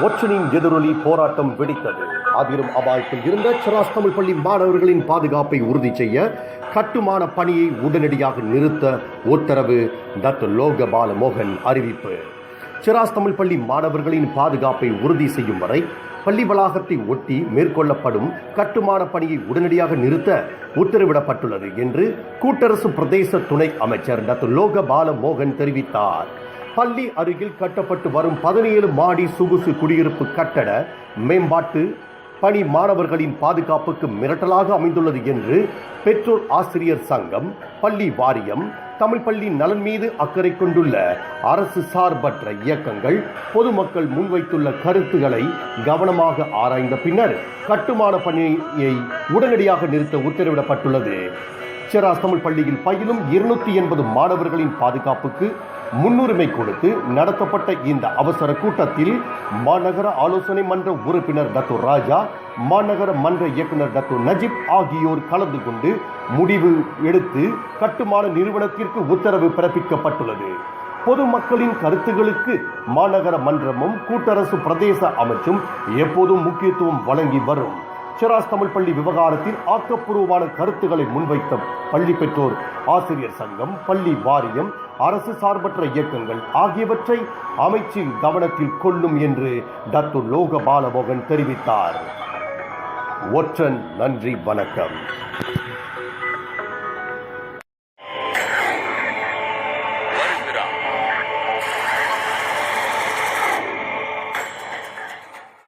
ஒற்றனின் எதிரொலி போராட்டம் வெடித்தது. அதிலும் அபாயத்தில் இருந்த சிராஸ் தமிழ் பள்ளி மாணவர்களின் பாதுகாப்பை உறுதி செய்ய கட்டுமான பணியை உடனடியாக நிறுத்த உத்தரவு. டாக்டர் லோகபால மோகன் அறிவிப்பு. சிராஸ் தமிழ் பள்ளி மாணவர்களின் பாதுகாப்பை உறுதி செய்யும் வரை பள்ளி வளாகத்தை ஒட்டி மேற்கொள்ளப்படும் கட்டுமான பணியை உடனடியாக நிறுத்த உத்தரவிடப்பட்டுள்ளது என்று கூட்டரசு பிரதேச துணை அமைச்சர் டாக்டர் லோகபால மோகன் தெரிவித்தார். பள்ளி அருகில் கட்டப்பட்டு வரும் 17 மாடி சொகுசு குடியிருப்பு கட்டட மேம்பாட்டு பணி மாணவர்களின் பாதுகாப்புக்கு மிரட்டலாக அமைந்துள்ளது என்று பெற்றோர் ஆசிரியர் சங்கம், பள்ளி வாரியம், தமிழ் பள்ளி நலன் மீது அக்கறை கொண்டுள்ள அரசு சார்பற்ற இயக்கங்கள் பொதுமக்கள் முன்வைத்துள்ள கருத்துக்களை கவனமாக ஆராய்ந்த பின்னர் கட்டுமான பணியை உடனடியாக நிறுத்த உத்தரவிடப்பட்டுள்ளது. சிராஸ் தமிழ் பள்ளியில் பயிலும் 280 மாணவர்களின் பாதுகாப்புக்கு முன்னுரிமை கொடுத்து நடத்தப்பட்ட இந்த அவசர கூட்டத்தில் மாநகர ஆலோசனை மன்ற உறுப்பினர் டாக்டர் ராஜா, மாநகர மன்ற இயக்குனர் டாக்டர் நஜீப் ஆகியோர் கலந்து கொண்டு முடிவு எடுத்து கட்டுமான நிறுவனத்திற்கு உத்தரவு பிறப்பிக்கப்பட்டுள்ளது. பொதுமக்களின் கருத்துகளுக்கு மாநகர மன்றமும் கூட்டரசு பிரதேச அமைச்சும் எப்போதும் முக்கியத்துவம் வழங்கி வரும். சிராஸ் தமிழ் பள்ளி விவகாரத்தில் ஆக்கப்பூர்வமான கருத்துக்களை முன்வைத்த பள்ளி பெற்றோர் ஆசிரியர் சங்கம், பள்ளி வாரியம், அரசு சார்பற்ற இயக்கங்கள் ஆகியவற்றை அமைச்சு கவனத்தில் கொள்ளும் என்று டாக்டர் லோகபால மோகன் தெரிவித்தார். ஒற்றன் நன்றி, வணக்கம்.